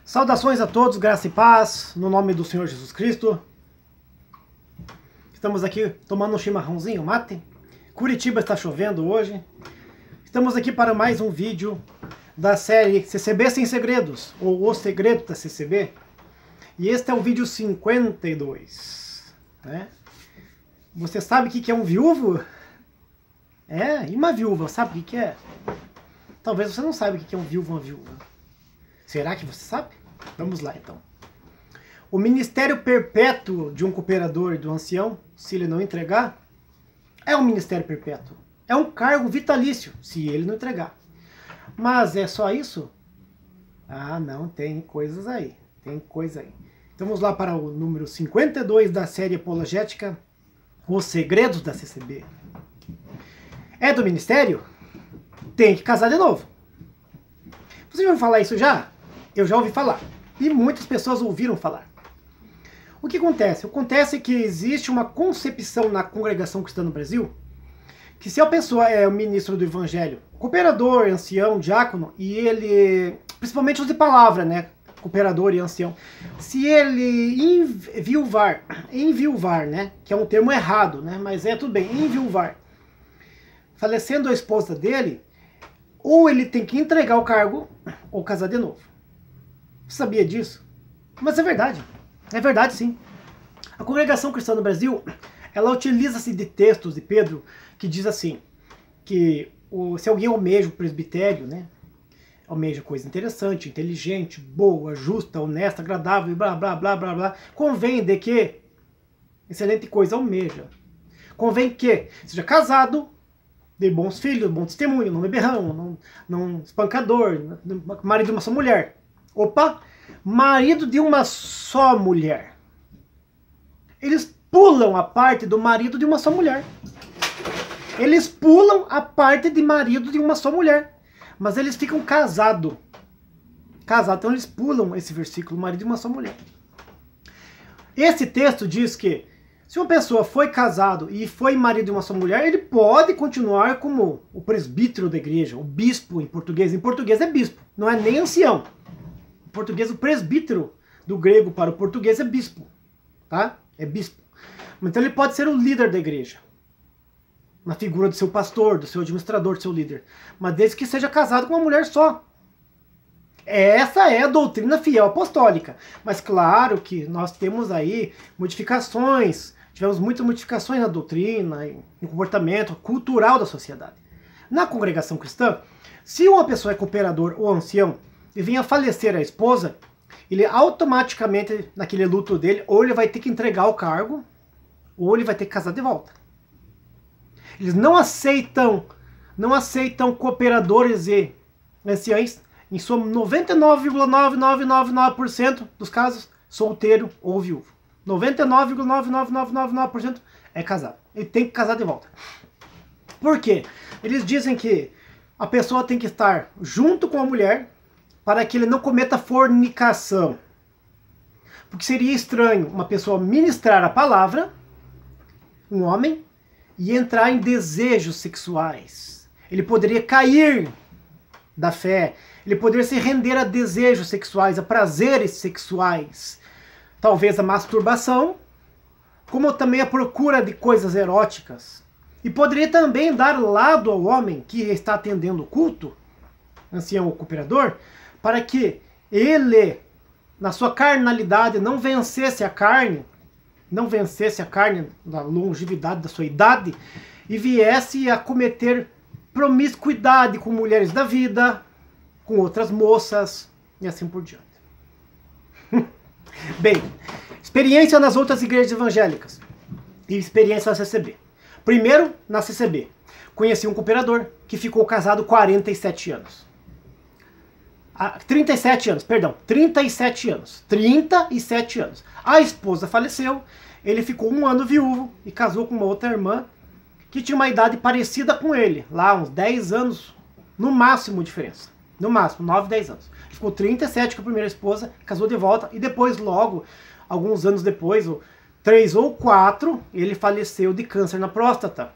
Saudações a todos, graça e paz, no nome do Senhor Jesus Cristo. Estamos aqui tomando um chimarrãozinho, mate. Curitiba está chovendo hoje. Estamos aqui para mais um vídeo da série CCB Sem Segredos, ou O Segredo da CCB. E este é o vídeo 52. Né? Você sabe o que é um viúvo? E uma viúva, sabe o que é? Talvez você não saiba o que é um viúvo ou uma viúva. Será que você sabe? Vamos lá então. O ministério perpétuo de um cooperador e do ancião, se ele não entregar, é um ministério perpétuo. É um cargo vitalício, se ele não entregar. Mas é só isso? Ah, não, tem coisas aí. Tem coisa aí. Então vamos lá para o número 52 da série apologética, Os Segredos da CCB. É do ministério? Tem que casar de novo. Vocês já ouviram falar isso já? Eu já ouvi falar. E muitas pessoas ouviram falar. O que acontece? Acontece que existe uma concepção na congregação cristã no Brasil que se a pessoa é o ministro do evangelho, cooperador, ancião, diácono, e ele, principalmente os de palavra, né? Cooperador e ancião, se ele enviuvar, né? Que é um termo errado, né? Mas tudo bem, enviuvar, falecendo a esposa dele, ou ele tem que entregar o cargo ou casar de novo. Você sabia disso? Mas é verdade. É verdade, sim. A congregação cristã no Brasil, ela utiliza-se de textos de Pedro que diz assim, que se alguém almeja o presbitério, né, almeja coisa interessante, inteligente, boa, justa, honesta, agradável, blá, blá, blá, blá, blá, convém de que excelente coisa almeja. Convém que seja casado, de bons filhos, bom testemunho, não beberrão, não espancador, marido de uma só mulher. Opa! Marido de uma só mulher. Eles pulam a parte do marido de uma só mulher. Eles pulam a parte de marido de uma só mulher. Mas eles ficam casados. Então eles pulam esse versículo, marido de uma só mulher. Esse texto diz que se uma pessoa foi casado e foi marido de uma só mulher, ele pode continuar como o presbítero da igreja, o bispo em português. Em português é bispo, não é nem ancião. Em português, o presbítero, do grego para o português, é bispo. Tá? É bispo. Então ele pode ser o líder da igreja, na figura do seu pastor, do seu administrador, do seu líder. Mas desde que seja casado com uma mulher só. Essa é a doutrina fiel apostólica. Mas claro que nós temos aí modificações, tivemos muitas modificações na doutrina, no comportamento cultural da sociedade. Na congregação cristã, se uma pessoa é cooperador ou ancião e venha a falecer a esposa, ele automaticamente, naquele luto dele, ou ele vai ter que entregar o cargo, ou ele vai ter que casar de volta. Eles não aceitam cooperadores e anciães, em sua 99,9999% dos casos, solteiro ou viúvo. 99,99999% é casado. Ele tem que casar de volta. Por quê? Eles dizem que a pessoa tem que estar junto com a mulher para que ele não cometa fornicação. Porque seria estranho uma pessoa ministrar a palavra, um homem, e entrar em desejos sexuais. Ele poderia cair da fé. Ele poderia se render a desejos sexuais, a prazeres sexuais. Talvez a masturbação, como também a procura de coisas eróticas. E poderia também dar lado ao homem que está atendendo o culto, ancião ou cooperador, para que ele, na sua carnalidade, não vencesse a carne na longevidade da sua idade, e viesse a cometer promiscuidade com mulheres da vida, com outras moças, e assim por diante. Bem, experiência nas outras igrejas evangélicas e experiência na CCB. Primeiro, na CCB, conheci um cooperador que ficou casado 47 anos. 37 anos. 37 anos. A esposa faleceu, ele ficou um ano viúvo e casou com uma outra irmã que tinha uma idade parecida com ele, lá uns 10 anos, no máximo diferença. No máximo, 9, 10 anos. Ele ficou 37 com a primeira esposa, casou de volta e depois, logo, alguns anos depois, 3 ou 4, ele faleceu de câncer na próstata.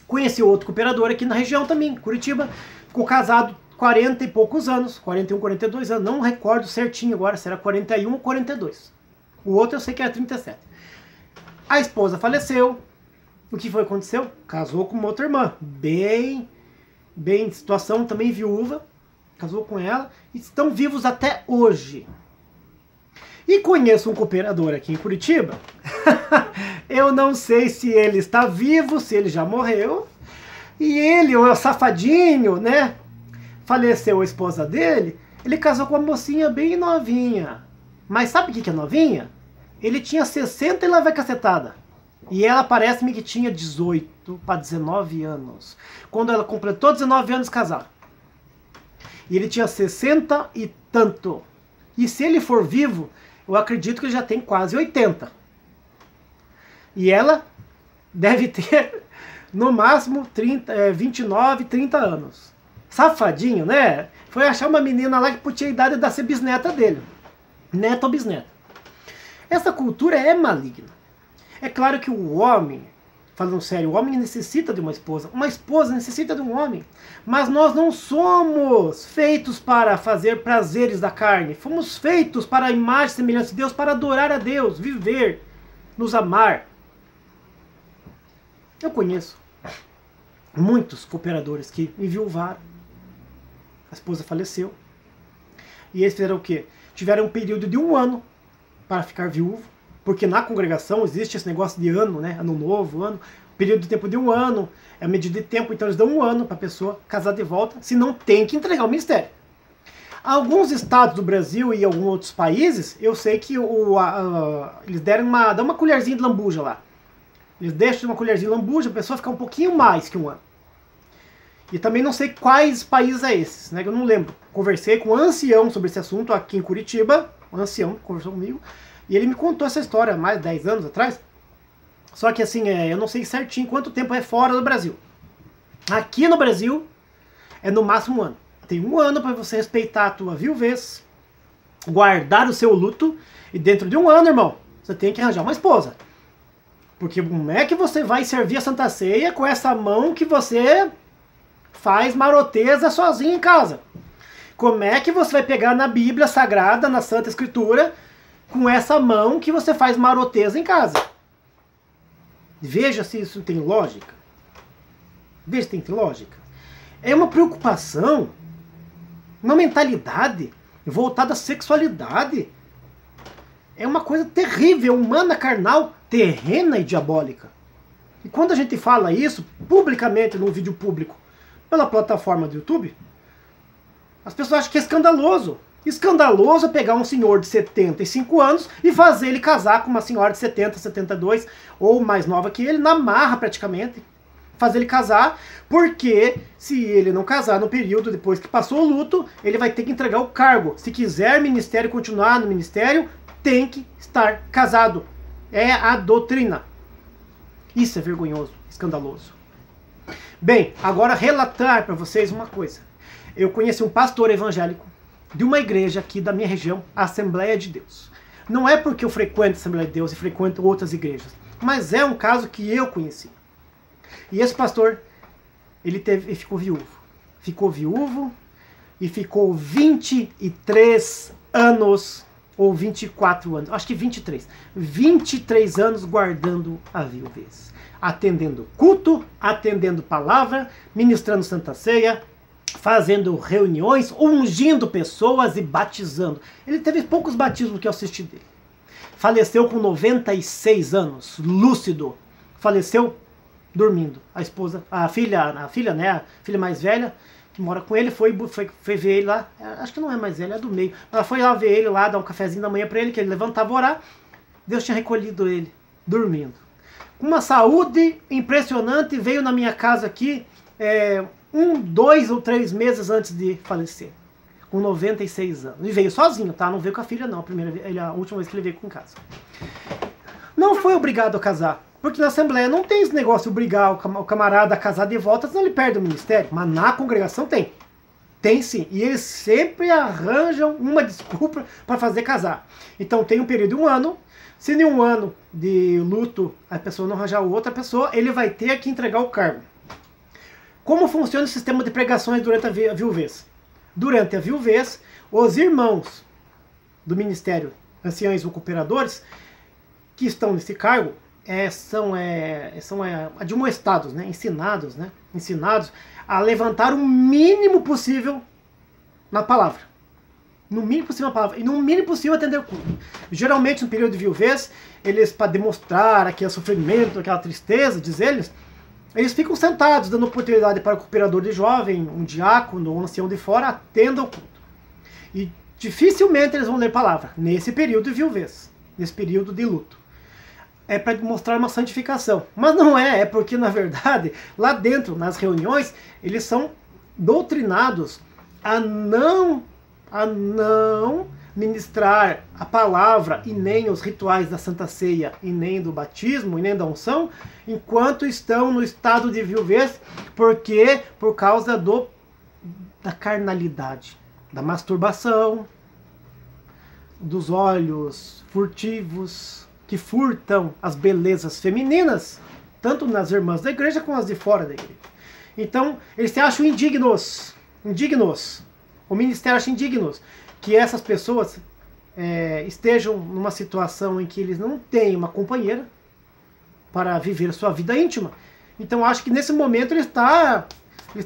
Conheci outro cooperador aqui na região também, Curitiba, ficou casado 40 e poucos anos, 41, 42 anos, não recordo certinho agora se era 41 ou 42. O outro eu sei que era 37. A esposa faleceu. O que foi que aconteceu? Casou com uma outra irmã, bem, situação também viúva, casou com ela, e estão vivos até hoje. E conheço um cooperador aqui em Curitiba, eu não sei se ele está vivo, se ele já morreu, e ele, o safadinho, né, faleceu a esposa dele, ele casou com uma mocinha bem novinha. Mas sabe o que é novinha? Ele tinha 60 e lá vai cacetada. E ela parece-me que tinha 18 para 19 anos. Quando ela completou 19 anos, casaram. E ele tinha 60 e tanto. E se ele for vivo, eu acredito que ele já tem quase 80. E ela deve ter, no máximo, 29, 30 anos. Safadinho, né? Foi achar uma menina lá que tinha a idade da ser bisneta dele. Neta ou bisneta. Essa cultura é maligna. É claro que o homem, falando sério, o homem necessita de uma esposa necessita de um homem, mas nós não somos feitos para fazer prazeres da carne, fomos feitos para a imagem e semelhança de Deus, para adorar a Deus, viver, nos amar. Eu conheço muitos cooperadores que enviuvaram, a esposa faleceu, e eles fizeram o quê? Tiveram um período de 1 ano para ficar viúvo, porque na congregação existe esse negócio de ano, né? Ano novo, ano, período de tempo de 1 ano, é a medida de tempo, então eles dão 1 ano para a pessoa casar de volta, senão tem que entregar o ministério. Alguns estados do Brasil e alguns outros países, eu sei que eles dão uma colherzinha de lambuja lá. Eles deixam uma colherzinha de lambuja, a pessoa fica um pouquinho mais que 1 ano. E também não sei quais países é esses, né? Eu não lembro. Conversei com um ancião sobre esse assunto aqui em Curitiba, um ancião conversou comigo, e ele me contou essa história há mais de 10 anos atrás. Só que assim, eu não sei certinho quanto tempo é fora do Brasil. Aqui no Brasil, é no máximo 1 ano. Tem 1 ano para você respeitar a tua viuvez, guardar o seu luto, e dentro de 1 ano, irmão, você tem que arranjar uma esposa. Porque como é que você vai servir a Santa Ceia com essa mão que você faz maroteza sozinho em casa? Como é que você vai pegar na Bíblia Sagrada, na Santa Escritura, com essa mão que você faz maroteza em casa? Veja se isso tem lógica. Veja se tem lógica. É uma preocupação, uma mentalidade voltada à sexualidade. É uma coisa terrível, humana, carnal, terrena e diabólica. E quando a gente fala isso publicamente, num vídeo público, pela plataforma do YouTube, as pessoas acham que é escandaloso. Escandaloso é pegar um senhor de 75 anos e fazer ele casar com uma senhora de 70, 72, ou mais nova que ele, na marra praticamente. Fazer ele casar, porque se ele não casar no período depois que passou o luto, ele vai ter que entregar o cargo. Se quiser ministério, continuar no ministério, tem que estar casado. É a doutrina. Isso é vergonhoso, escandaloso. Bem, agora relatar para vocês uma coisa. Eu conheci um pastor evangélico de uma igreja aqui da minha região, a Assembleia de Deus. Não é porque eu frequento a Assembleia de Deus e frequento outras igrejas, mas é um caso que eu conheci. E esse pastor, ele ficou viúvo. Ficou viúvo e ficou 23 anos, ou 24 anos, acho que 23. 23 anos guardando a viuvez. Atendendo culto, atendendo palavra, ministrando Santa Ceia, fazendo reuniões, ungindo pessoas e batizando. Ele teve poucos batismos que eu assisti dele. Faleceu com 96 anos, lúcido. Faleceu dormindo. A esposa, a filha, né, a filha mais velha, que mora com ele, foi ver ele lá. Acho que não é mais velha, é do meio. Ela foi lá ver ele lá, dar um cafezinho da manhã para ele, que ele levantava a orar. Deus tinha recolhido ele, dormindo. Com uma saúde impressionante, veio na minha casa aqui 2 ou 3 meses antes de falecer, com 96 anos. E veio sozinho, tá? Não veio com a filha, não. A última vez que ele veio com casa. Não foi obrigado a casar, porque na Assembleia não tem esse negócio de obrigar o camarada a casar de volta, senão ele perde o ministério. Mas na congregação tem. Tem sim. E eles sempre arranjam uma desculpa para fazer casar. Então tem um período de 1 ano. Se em 1 ano de luto a pessoa não arranjar outra pessoa, ele vai ter que entregar o cargo. Como funciona o sistema de pregações durante a viuvez? Durante a viuvez, os irmãos do ministério, anciãos ou cooperadores, que estão nesse cargo, são admoestados, né? Ensinados a levantar o mínimo possível na palavra. No mínimo possível na palavra. E no mínimo possível atender o culto. Geralmente, no período de viuvez, eles, para demonstrar aquele sofrimento, aquela tristeza, diz eles ficam sentados, dando oportunidade para o cooperador de jovem, um diácono ou um ancião de fora, atenda o culto. E dificilmente eles vão ler palavra nesse período de viuvez, nesse período de luto. É para demonstrar uma santificação. Mas não é porque, na verdade, lá dentro, nas reuniões, eles são doutrinados a não ministrar a palavra e nem os rituais da Santa Ceia, e nem do batismo, e nem da unção, enquanto estão no estado de viuvez, porque por causa da carnalidade, da masturbação, dos olhos furtivos, que furtam as belezas femininas, tanto nas irmãs da igreja como as de fora da igreja. Então, eles se acham indignos. O ministério acha indignos que essas pessoas estejam numa situação em que eles não têm uma companheira para viver a sua vida íntima. Então, acho que nesse momento ele está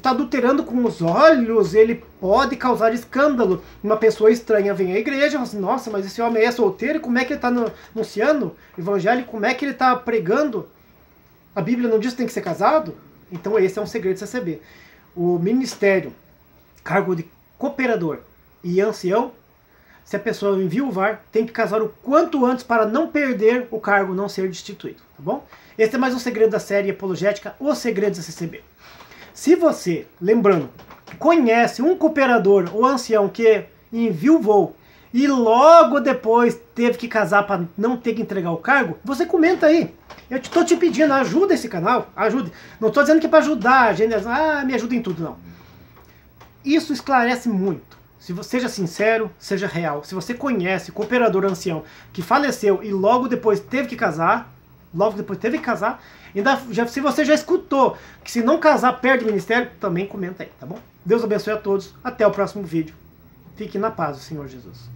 adulterando com os olhos, ele pode causar escândalo. Uma pessoa estranha vem à igreja e fala assim, nossa, mas esse homem é solteiro, como é que ele está anunciando o evangelho, como é que ele está pregando? A Bíblia não diz que tem que ser casado? Então esse é um segredo de CCB. O ministério, cargo de cooperador e ancião, se a pessoa enviuvar, tem que casar o quanto antes para não perder o cargo, não ser destituído, tá bom? Esse é mais um segredo da série apologética, Os Segredos da CCB. Se você, lembrando, conhece um cooperador ou ancião que enviuvou e logo depois teve que casar para não ter que entregar o cargo, você comenta aí. Eu estou te pedindo, ajuda esse canal, ajude. Não estou dizendo que é para ajudar a gente, me ajuda em tudo, não. Isso esclarece muito. Se você seja sincero, seja real. Se você conhece cooperador ancião que faleceu e logo depois teve que casar, se você já escutou que se não casar perde o ministério, também comenta aí, tá bom? Deus abençoe a todos, até o próximo vídeo. Fique na paz do Senhor Jesus.